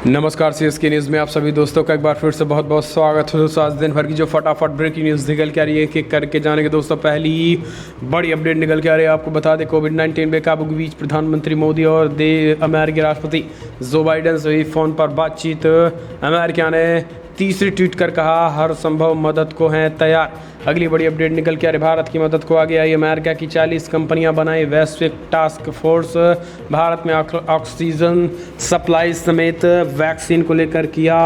नमस्कार CSK news में आप सभी दोस्तों का एक बार फिर से बहुत बहुत स्वागत है। दोस्तों आज दिन भर की जो फटाफट ब्रेकिंग न्यूज़ निकल के आ रही है एक एक करके जानेंगे। दोस्तों पहली बड़ी अपडेट निकल के आ रही है, आपको बता दें कोविड-19 बेकाबू के बीच प्रधानमंत्री मोदी और अमेरिकी राष्ट्रपति जो बाइडेन से हुई फ़ोन पर बातचीत। अमेरिका ने तीसरी ट्वीट कर कहा हर संभव मदद को हैं तैयार। अगली बड़ी अपडेट निकल के आ रही, भारत की मदद को आगे आई अमेरिका की 40 कंपनियां बनाई वैश्विक टास्क फोर्स। भारत में ऑक्सीजन सप्लाई समेत वैक्सीन को लेकर किया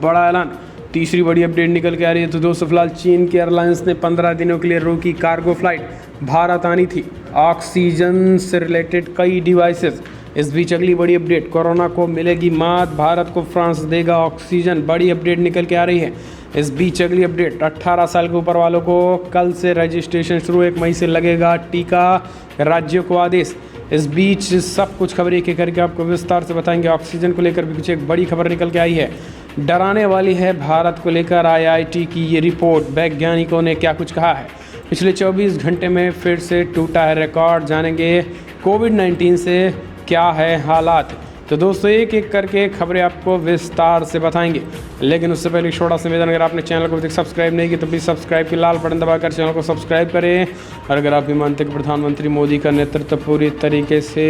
बड़ा ऐलान। तीसरी बड़ी अपडेट निकल के आ रही है तो दोस्तों फिलहाल चीन की एयरलाइंस ने 15 दिनों के लिए रोकी कार्गो फ्लाइट। भारत आनी थी ऑक्सीजन से रिलेटेड कई डिवाइसेस। इस बीच अगली बड़ी अपडेट, कोरोना को मिलेगी मात, भारत को फ्रांस देगा ऑक्सीजन। बड़ी अपडेट निकल के आ रही है। इस बीच अगली अपडेट, 18 साल के ऊपर वालों को कल से रजिस्ट्रेशन शुरू, 1 मई से लगेगा टीका, राज्यों को आदेश। इस बीच सब कुछ खबर एक एक करके आपको विस्तार से बताएंगे। ऑक्सीजन को लेकर भी कुछ एक बड़ी खबर निकल के आई है, डराने वाली है भारत को लेकर आईआईटी की ये रिपोर्ट। वैज्ञानिकों ने क्या कुछ कहा है, पिछले 24 घंटे में फिर से टूटा है रिकॉर्ड। जानेंगे कोविड-19 से क्या है हालात। तो दोस्तों एक एक करके खबरें आपको विस्तार से बताएंगे, लेकिन उससे पहले छोटा सा निवेदन, अगर आपने चैनल को अभी तक सब्सक्राइब नहीं किया तो प्लीज़ सब्सक्राइब की लाल बटन दबाकर चैनल को सब्सक्राइब करें। और अगर आप भी मानते हैं कि प्रधानमंत्री मोदी का नेतृत्व पूरी तरीके से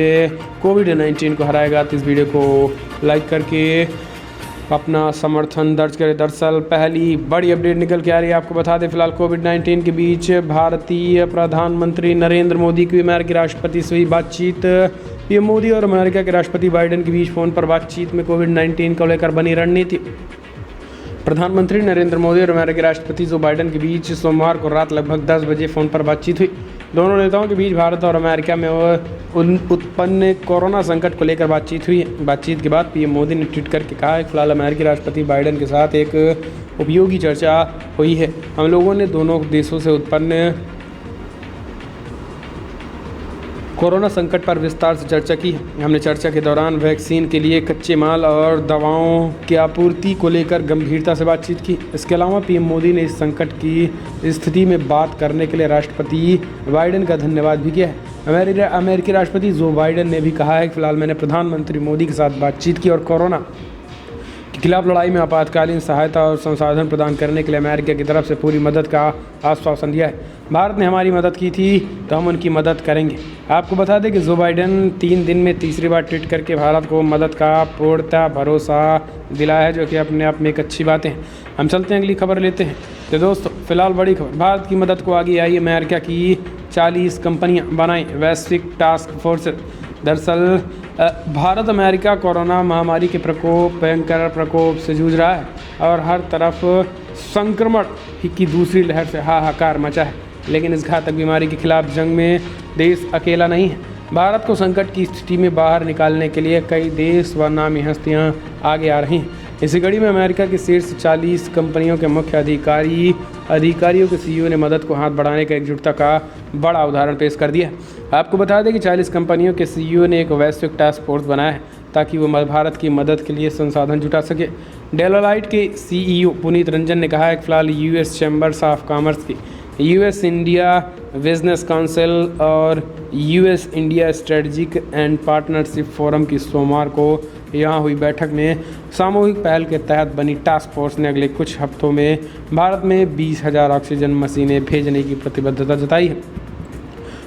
कोविड-19 को हराएगा तो इस वीडियो को लाइक करके अपना समर्थन दर्ज करें। दरअसल पहली बड़ी अपडेट निकल के आ रही है, आपको बता दें फिलहाल कोविड-19 के बीच भारतीय प्रधानमंत्री नरेंद्र मोदी की अमेरिकी राष्ट्रपति से हुई बातचीत। पीएम मोदी और अमेरिका के राष्ट्रपति बाइडेन के बीच फ़ोन पर बातचीत में कोविड-19 को लेकर बनी रणनीति। प्रधानमंत्री नरेंद्र मोदी और अमेरिकी राष्ट्रपति जो बाइडेन के बीच सोमवार को रात लगभग 10 बजे फ़ोन पर बातचीत हुई। दोनों नेताओं के बीच भारत और अमेरिका में उत्पन्न कोरोना संकट को लेकर बातचीत हुई। बातचीत के बाद पीएम मोदी ने ट्वीट करके कहा कि फिलहाल अमेरिकी राष्ट्रपति बाइडेन के साथ एक उपयोगी चर्चा हुई है। हम लोगों ने दोनों देशों से उत्पन्न कोरोना संकट पर विस्तार से चर्चा की है। हमने चर्चा के दौरान वैक्सीन के लिए कच्चे माल और दवाओं की आपूर्ति को लेकर गंभीरता से बातचीत की। इसके अलावा पीएम मोदी ने इस संकट की स्थिति में बात करने के लिए राष्ट्रपति बाइडेन का धन्यवाद भी किया है। अमेरिकी राष्ट्रपति जो बाइडेन ने भी कहा है कि फिलहाल मैंने प्रधानमंत्री मोदी के साथ बातचीत की और कोरोना के खिलाफ लड़ाई में आपातकालीन सहायता और संसाधन प्रदान करने के लिए अमेरिका की तरफ से पूरी मदद का आश्वासन दिया है। भारत ने हमारी मदद की थी तो हम उनकी मदद करेंगे। आपको बता दें कि जो बाइडेन 3 दिन में तीसरी बार ट्वीट करके भारत को मदद का पूर्णतः भरोसा दिलाया है, जो कि अपने आप में एक अच्छी बात है। हम चलते हैं अगली खबर लेते हैं। तो दोस्तों फिलहाल बड़ी खबर, भारत की मदद को आगे आई अमेरिका की 40 कंपनियां बनाई वैश्विक टास्क फोर्स। दरअसल भारत अमेरिका कोरोना महामारी के भयंकर प्रकोप से जूझ रहा है और हर तरफ संक्रमण की दूसरी लहर से हाहाकार मचा है। लेकिन इस घातक बीमारी के खिलाफ जंग में देश अकेला नहीं है। भारत को संकट की स्थिति में बाहर निकालने के लिए कई देश व नामी हस्तियां आगे आ रही हैं। इसी कड़ी में अमेरिका की शीर्ष 40 कंपनियों के मुख्य अधिकारियों के सीईओ ने मदद को हाथ बढ़ाने का एकजुटता का बड़ा उदाहरण पेश कर दिया। आपको बता दें कि 40 कंपनियों के सीईओ ने एक वैश्विक टास्क फोर्स बनाया है ताकि वो भारत की मदद के लिए संसाधन जुटा सके। डेलोलाइट के सीईओ पुनीत रंजन ने कहा है कि फिलहाल यूएस चैम्बर्स ऑफ कॉमर्स की यूएस इंडिया बिजनेस काउंसिल और US India strategic and partnership forum की सोमवार को यहाँ हुई बैठक में सामूहिक पहल के तहत बनी टास्क फोर्स ने अगले कुछ हफ्तों में भारत में 20,000 ऑक्सीजन मशीनें भेजने की प्रतिबद्धता जताई है।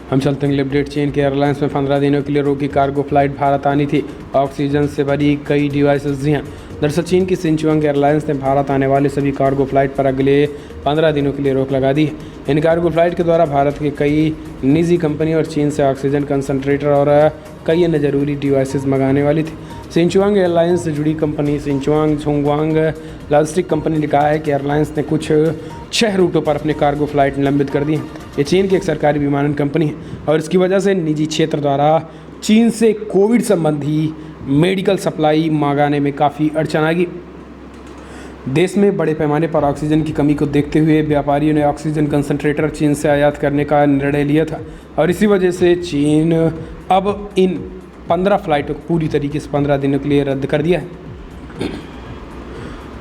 हम चलते हैं अपडेट, चीन के एयरलाइंस में 15 दिनों के लिए रोकी कार्गो फ्लाइट। भारत आनी थी ऑक्सीजन से भरी कई डिवाइसेस। जी हाँ, दरअसल चीन की सिंचुआंग एयरलाइंस ने भारत आने वाले सभी कार्गो फ्लाइट पर अगले 15 दिनों के लिए रोक लगा दी है। इन कार्गो फ्लाइट के द्वारा भारत के कई निजी कंपनी और चीन से ऑक्सीजन कंसनट्रेटर और कई अन्य जरूरी डिवाइसेस मंगाने वाली थी। सिंचुआंग एयरलाइंस से जुड़ी कंपनी सिंचुआंग झोंगवांग लॉजिस्टिक कंपनी ने कहा है कि एयरलाइंस ने कुछ 6 रूटों पर अपने कार्गो फ्लाइट निलंबित कर दी हैं। ये चीन की एक सरकारी विमानन कंपनी है और इसकी वजह से निजी क्षेत्र द्वारा चीन से कोविड संबंधी मेडिकल सप्लाई मंगाने में काफ़ी अड़चन आ गई। देश में बड़े पैमाने पर ऑक्सीजन की कमी को देखते हुए व्यापारियों ने ऑक्सीजन कंसंट्रेटर चीन से आयात करने का निर्णय लिया था और इसी वजह से चीन अब इन 15 फ्लाइटों को पूरी तरीके से 15 दिनों के लिए रद्द कर दिया है।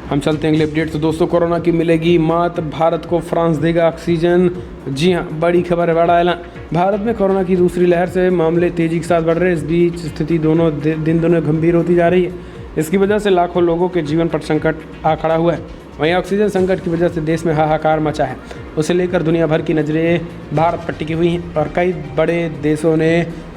हम चलते हैं अगले अपडेट। तो दोस्तों कोरोना की मिलेगी मात, भारत को फ्रांस देगा ऑक्सीजन। जी हाँ, बड़ी खबर है, बड़ा ऐलान। भारत में कोरोना की दूसरी लहर से मामले तेजी के साथ बढ़ रहे हैं। इस बीच स्थिति दोनों दिन गंभीर होती जा रही है। इसकी वजह से लाखों लोगों के जीवन पर संकट आ खड़ा हुआ है। वहीं ऑक्सीजन संकट की वजह से देश में हाहाकार मचा है। उसे लेकर दुनिया भर की नज़रें भारत पर टिकी हुई हैं और कई बड़े देशों ने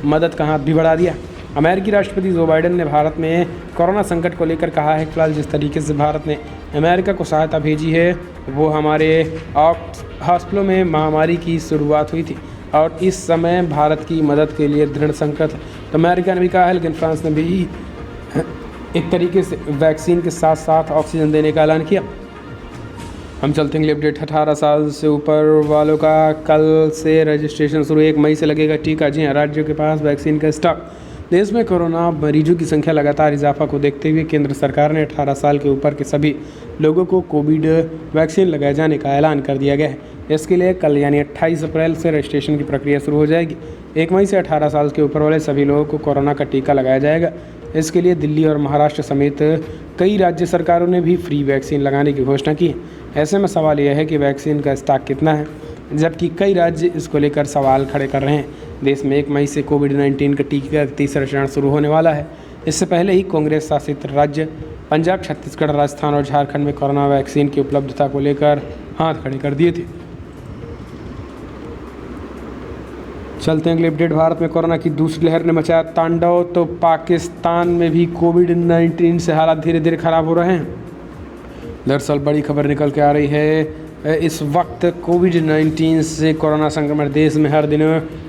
मदद का हाथ भी बढ़ा दिया। अमेरिकी राष्ट्रपति जो बाइडेन ने भारत में कोरोना संकट को लेकर कहा है कि फिलहाल जिस तरीके से भारत ने अमेरिका को सहायता भेजी है वो हमारे हॉस्पिटलों में महामारी की शुरुआत हुई थी और इस समय भारत की मदद के लिए दृढ़ संकल्प है। तो अमेरिका ने भी कहा है, लेकिन फ्रांस ने भी एक तरीके से वैक्सीन के साथ साथ ऑक्सीजन देने का ऐलान किया। हम चलते हैं अगले अपडेट। 18 साल से ऊपर वालों का कल से रजिस्ट्रेशन शुरू, 1 मई से लगेगा टीका। जी हाँ, राज्यों के पास वैक्सीन का स्टॉक। देश में कोरोना मरीजों की संख्या लगातार इजाफा को देखते हुए केंद्र सरकार ने 18 साल के ऊपर के सभी लोगों को कोविड वैक्सीन लगाए जाने का ऐलान कर दिया गया है। इसके लिए कल यानी 28 अप्रैल से रजिस्ट्रेशन की प्रक्रिया शुरू हो जाएगी। 1 मई से 18 साल के ऊपर वाले सभी लोगों को कोरोना का टीका लगाया जाएगा। इसके लिए दिल्ली और महाराष्ट्र समेत कई राज्य सरकारों ने भी फ्री वैक्सीन लगाने की घोषणा की है। ऐसे में सवाल यह है कि वैक्सीन का स्टॉक कितना है, जबकि कई राज्य इसको लेकर सवाल खड़े कर रहे हैं। देश में 1 मई से कोविड-19 का टीका का तीसरा चरण शुरू होने वाला है। इससे पहले ही कांग्रेस शासित राज्य पंजाब, छत्तीसगढ़, राजस्थान और झारखंड में कोरोना वैक्सीन की उपलब्धता को लेकर हाथ खड़े कर दिए थे। चलते हैं अगले अपडेट। भारत में कोरोना की दूसरी लहर ने मचाया तांडव, तो पाकिस्तान में भी कोविड-19 से हालात धीरे धीरे खराब हो रहे हैं। दरअसल बड़ी खबर निकल के आ रही है, इस वक्त कोविड-19 से कोरोना संक्रमण देश में हर दिन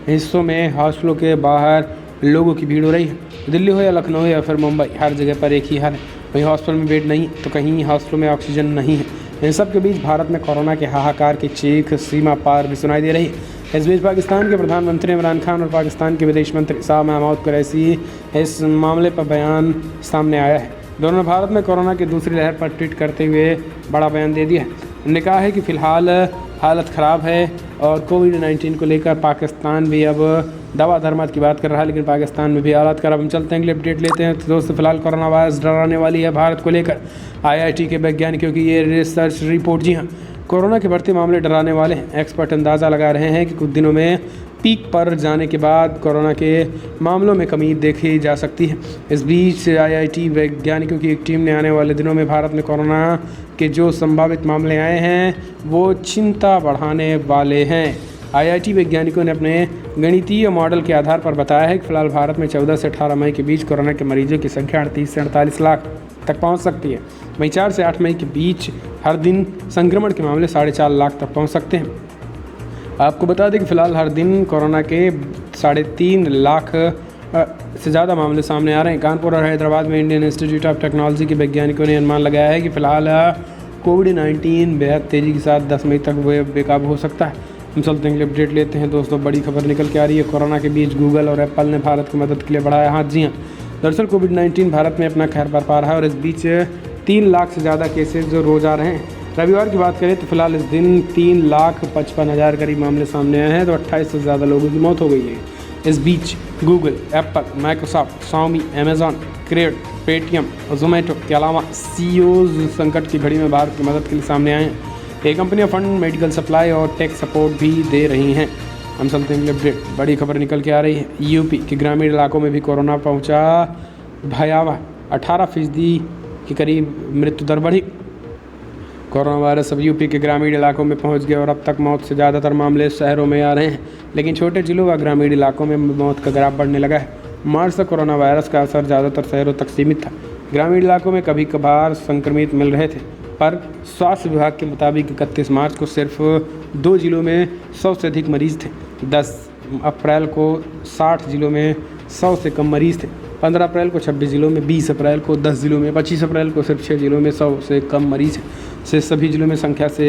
हिस्सों में हॉस्पिटलों के बाहर लोगों की भीड़ हो रही है। दिल्ली हो या लखनऊ या फिर मुंबई, हर जगह पर एक ही हाल है। वहीं हॉस्पिटल में बेड नहीं तो कहीं हॉस्पिटल में ऑक्सीजन नहीं है। इन सब के बीच भारत में कोरोना के हाहाकार की चीख सीमा पार भी सुनाई दे रही है। इस बीच पाकिस्तान के प्रधानमंत्री इमरान खान और पाकिस्तान के विदेश मंत्री शाह महमूद कुरैशी इस मामले पर बयान सामने आया है। दोनों ने भारत में कोरोना की दूसरी लहर पर ट्वीट करते हुए बड़ा बयान दे दिया है। उन्होंने कहा है कि फ़िलहाल हालत ख़राब है और कोविड-19 को लेकर पाकिस्तान भी अब दवा धर्मात की बात कर रहा है, लेकिन पाकिस्तान में भी हालत ख़राब। हम चलते हैं अगले अपडेट लेते हैं। तो दोस्तों, फिलहाल कोरोना वायरस डराने वाली है भारत को लेकर IIT के वैज्ञानिकों की ये रिसर्च रिपोर्ट। जी हाँ, कोरोना के बढ़ते मामले डराने वाले हैं। एक्सपर्ट अंदाज़ा लगा रहे हैं कि कुछ दिनों में पीक पर जाने के बाद कोरोना के मामलों में कमी देखी जा सकती है। इस बीच IIT वैज्ञानिकों की एक टीम ने आने वाले दिनों में भारत में कोरोना के जो संभावित मामले आए हैं वो चिंता बढ़ाने वाले हैं। IIT वैज्ञानिकों ने अपने गणितीय मॉडल के आधार पर बताया है कि फिलहाल भारत में 14 से 18 मई के बीच कोरोना के मरीजों की संख्या 38 से 48 लाख तक पहुंच सकती है। वहीं 4 से 8 मई के बीच हर दिन संक्रमण के मामले 4.5 लाख तक पहुंच सकते हैं। आपको बता दें कि फिलहाल हर दिन कोरोना के 3.5 लाख से ज़्यादा मामले सामने आ रहे हैं। कानपुर और हैदराबाद में इंडियन इंस्टीट्यूट ऑफ टेक्नोलॉजी के वैज्ञानिकों ने अनुमान लगाया है कि फिलहाल कोविड-19 बेहद तेज़ी के साथ 10 मई तक बेकाबू हो सकता है। हम चलते हैं अपडेट लेते हैं। दोस्तों, बड़ी खबर निकल के आ रही है। कोरोना के बीच गूगल और एप्पल ने भारत की मदद के लिए बढ़ाया हाथ। जी हाँ, दरअसल कोविड-19 भारत में अपना खैर बरपा रहा है और इस बीच 3 लाख से ज़्यादा केसेज जो रोज़ आ रहे हैं। रविवार की बात करें तो फिलहाल इस दिन 3,55,000 करीब मामले सामने आए हैं, तो 28 से ज़्यादा लोगों की मौत हो गई है। इस बीच Google, Apple, Microsoft, Xiaomi, Amazon, Cred, Paytm और जोमेटो के अलावा CEOs संकट की घड़ी में भारत की मदद के लिए सामने आए हैं। ये कंपनियां फंड, मेडिकल सप्लाई और टेक सपोर्ट भी दे रही हैं। हम चलते हैं अपडेट। बड़ी खबर निकल के आ रही है। यूपी के ग्रामीण इलाकों में भी कोरोना पहुंचा भयावह, 18% के करीब मृत्यु दर बढ़ी। कोरोना वायरस अब यूपी के ग्रामीण इलाकों में पहुंच गया और अब तक मौत से ज़्यादातर मामले शहरों में आ रहे हैं, लेकिन छोटे जिलों व ग्रामीण इलाकों में मौत का ग्राफ बढ़ने लगा है। मार्च से कोरोना वायरस का असर ज़्यादातर शहरों तक सीमित था। ग्रामीण इलाकों में कभी कभार संक्रमित मिल रहे थे, पर स्वास्थ्य विभाग के मुताबिक 31 मार्च को सिर्फ 2 जिलों में 100 से अधिक मरीज थे। 10 अप्रैल को 60 जिलों में 100 से कम मरीज थे। 15 अप्रैल को 26 जिलों में, 20 अप्रैल को 10 जिलों में, 25 अप्रैल को सिर्फ 6 जिलों में 100 से कम मरीज हैं। से सभी जिलों में संख्या से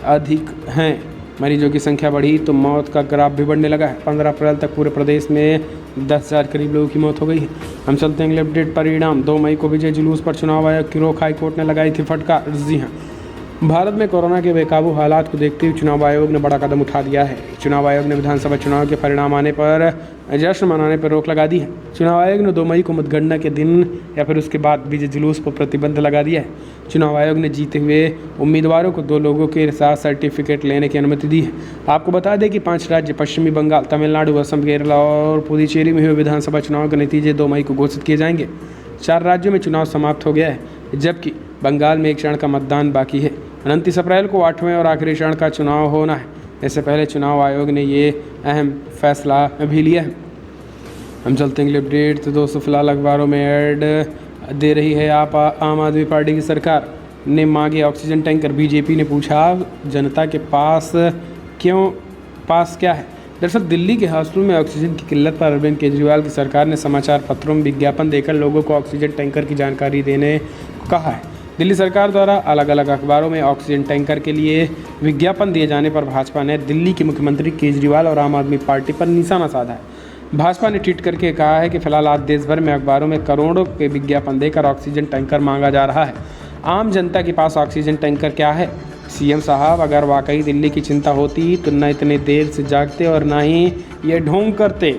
अधिक हैं। मरीजों की संख्या बढ़ी तो मौत का ग्राफ भी बढ़ने लगा है। 15 अप्रैल तक पूरे प्रदेश में 10,000 करीब लोगों की मौत हो गई है। हम चलते हैं अगले अपडेट। परिणाम। 2 मई को विजय जुलूस पर चुनाव आयोग की रोक हाई कोर्ट ने लगाई थी फटकार। जी हाँ, भारत में कोरोना के बेकाबू हालात को देखते हुए चुनाव आयोग ने बड़ा कदम उठा दिया है। चुनाव आयोग ने विधानसभा चुनाव के परिणाम आने पर जश्न मनाने पर रोक लगा दी है। चुनाव आयोग ने 2 मई को मतगणना के दिन या फिर उसके बाद विजय जुलूस पर प्रतिबंध लगा दिया है। चुनाव आयोग ने जीते हुए उम्मीदवारों को 2 लोगों के साथ सर्टिफिकेट लेने की अनुमति दी है। आपको बता दें कि 5 राज्य पश्चिमी बंगाल, तमिलनाडु, असम, केरल और पुडुचेरी में हुए विधानसभा चुनाव के नतीजे 2 मई को घोषित किए जाएंगे। 4 राज्यों में चुनाव समाप्त हो गया है, जबकि बंगाल में एक चरण का मतदान बाकी है। 29 अप्रैल को 8वें और आखिरी चरण का चुनाव होना है। इससे पहले चुनाव आयोग ने ये अहम फैसला भी लिया है। हम चलते हैं अपडेट। तो दोस्तों फिलहाल अखबारों में ऐड दे रही है आम आदमी पार्टी की सरकार ने मांगे ऑक्सीजन टैंकर। बीजेपी ने पूछा जनता के पास क्या है। दरअसल दिल्ली के हॉस्पिटल में ऑक्सीजन की किल्लत पर अरविंद केजरीवाल की सरकार ने समाचार पत्रों में विज्ञापन देकर लोगों को ऑक्सीजन टैंकर की जानकारी देने को कहा है। दिल्ली सरकार द्वारा अलग अलग अखबारों में ऑक्सीजन टैंकर के लिए विज्ञापन दिए जाने पर भाजपा ने दिल्ली के मुख्यमंत्री केजरीवाल और आम आदमी पार्टी पर निशाना साधा है। भाजपा ने ट्वीट करके कहा है कि फिलहाल आज देश भर में अखबारों में करोड़ों के विज्ञापन देकर ऑक्सीजन टैंकर मांगा जा रहा है। आम जनता के पास ऑक्सीजन टैंकर क्या है? सीएम साहब, अगर वाकई दिल्ली की चिंता होती तो न इतने देर से जागते और ना ही ये ढोंग करते,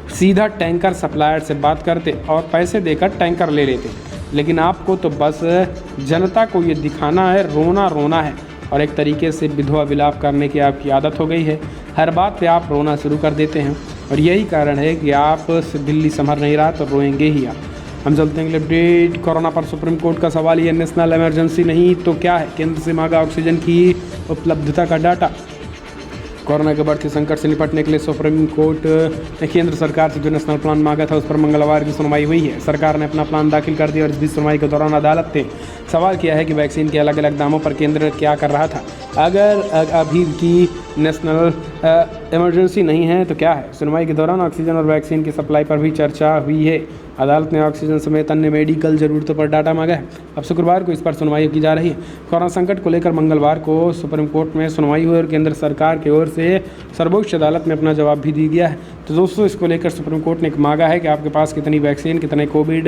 सीधा टैंकर सप्लायर से बात करते और पैसे देकर टैंकर ले लेते। लेकिन आपको तो बस जनता को ये दिखाना है, रोना है और एक तरीके से विधवा विलाप करने की आपकी आदत हो गई है। हर बात पे आप रोना शुरू कर देते हैं और यही कारण है कि आप दिल्ली संभल नहीं रहा तो रोएंगे ही आप। हम चलते हैं अपडेट। कोरोना पर सुप्रीम कोर्ट का सवाल, ये नेशनल इमरजेंसी नहीं तो क्या है? केंद्र से मांगा ऑक्सीजन की उपलब्धता का डाटा। कोरोना के बढ़ते संकट से निपटने के लिए सुप्रीम कोर्ट ने केंद्र सरकार से जो नेशनल प्लान मांगा था उस पर मंगलवार की सुनवाई हुई है। सरकार ने अपना प्लान दाखिल कर दिया और इस बीच सुनवाई के दौरान अदालत ने सवाल किया है कि वैक्सीन के अलग अलग दामों पर केंद्र क्या कर रहा था। अगर अभी की नेशनल इमरजेंसी नहीं है तो क्या है? सुनवाई के दौरान ऑक्सीजन और वैक्सीन की सप्लाई पर भी चर्चा हुई है। अदालत ने ऑक्सीजन समेत अन्य मेडिकल ज़रूरतों पर डाटा मांगा है। अब शुक्रवार को इस पर सुनवाई की जा रही है। कोरोना संकट को लेकर मंगलवार को सुप्रीम कोर्ट में सुनवाई हुई और केंद्र सरकार की ओर से सर्वोच्च अदालत में अपना जवाब भी दी गया है। तो दोस्तों इसको लेकर सुप्रीम कोर्ट ने मांगा है कि आपके पास कितनी वैक्सीन, कितने कोविड,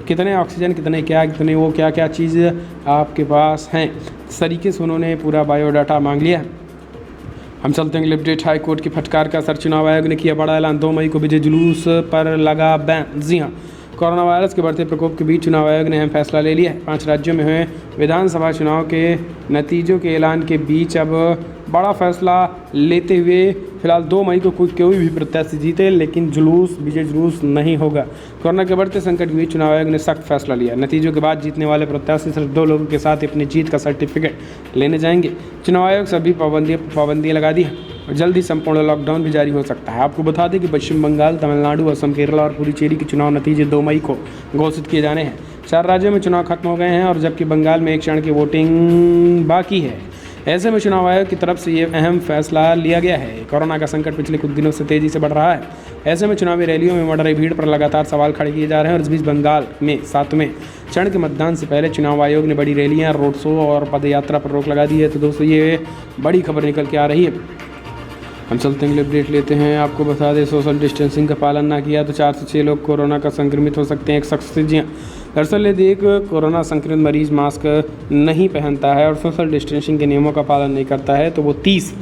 कितने ऑक्सीजन, कितने वो क्या चीज़ आपके पास हैं। इस तरीके से उन्होंने पूरा बायोडाटा मांग लिया है। हम चलते हैं अपडेट। हाई कोर्ट की फटकार का असर, चुनाव आयोग ने किया बड़ा ऐलान। 2 मई को विजय जुलूस पर लगा बैन। जी हाँ, कोरोना वायरस के बढ़ते प्रकोप के बीच चुनाव आयोग ने अहम फैसला ले लिया है। 5 राज्यों में हुए विधानसभा चुनाव के नतीजों के ऐलान के बीच अब बड़ा फैसला लेते हुए फिलहाल 2 मई को कोई भी प्रत्याशी जीते लेकिन विजय जुलूस नहीं होगा। कोरोना के बढ़ते संकट के बीच चुनाव आयोग ने सख्त फैसला लिया। नतीजों के बाद जीतने वाले प्रत्याशी सिर्फ 2 लोगों के साथ अपनी जीत का सर्टिफिकेट लेने जाएंगे। चुनाव आयोग सभी पाबंदियां लगा दी है और जल्द ही संपूर्ण लॉकडाउन भी जारी हो सकता है। आपको बता दें कि पश्चिम बंगाल, तमिलनाडु, असम, केरला और पुडुचेरी के चुनाव नतीजे 2 मई को घोषित किए जाने हैं। 4 राज्यों में चुनाव खत्म हो गए हैं और जबकि बंगाल में एक चरण की वोटिंग बाकी है। ऐसे में चुनाव आयोग की तरफ से ये अहम फैसला लिया गया है। कोरोना का संकट पिछले कुछ दिनों से तेज़ी से बढ़ रहा है। ऐसे में चुनावी रैलियों में बढ़ रही भीड़ पर लगातार सवाल खड़े किए जा रहे हैं और इस बीच बंगाल में 7वें चरण के मतदान से पहले चुनाव आयोग ने बड़ी रैलियां, रोड शो और पदयात्रा पर रोक लगा दी है। तो दोस्तों ये बड़ी खबर निकल के आ रही है। हम चलते हैं अपडेट लेते हैं। आपको बता दें सोशल डिस्टेंसिंग का पालन ना किया तो 4 से 6 लोग कोरोना का संक्रमित हो सकते हैं। एक शख्स से, जी हाँ, दरअसल यदि एक कोरोना संक्रमित मरीज मास्क नहीं पहनता है और सोशल डिस्टेंसिंग के नियमों का पालन नहीं करता है तो वो 30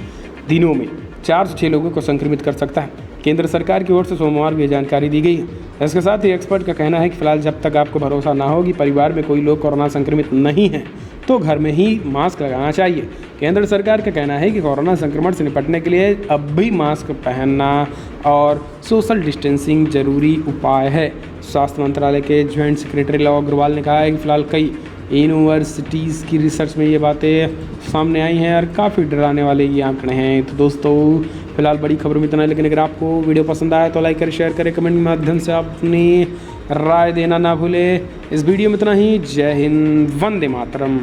दिनों में 4 से 6 लोगों को संक्रमित कर सकता है। केंद्र सरकार की ओर से सोमवार को ये जानकारी दी गई है। इसके साथ ही एक्सपर्ट का कहना है कि फिलहाल जब तक आपको भरोसा ना हो कि परिवार में कोई लोग कोरोना संक्रमित नहीं है तो घर में ही मास्क लगाना चाहिए। केंद्र सरकार का कहना है कि कोरोना संक्रमण से निपटने के लिए अब भी मास्क पहनना और सोशल डिस्टेंसिंग जरूरी उपाय है। स्वास्थ्य मंत्रालय के ज्वाइंट सेक्रेटरी लव अग्रवाल ने कहा है कि फिलहाल कई यूनिवर्सिटीज़ की रिसर्च में ये बातें सामने आई हैं और काफ़ी डराने वाले ये आंकड़े हैं। तो दोस्तों फिलहाल बड़ी खबर में इतना, लेकिन अगर आपको वीडियो पसंद आया तो लाइक करें, शेयर करें, कमेंट के माध्यम से अपनी राय देना ना भूलें। इस वीडियो में इतना ही। जय हिंद, वंदे मातरम।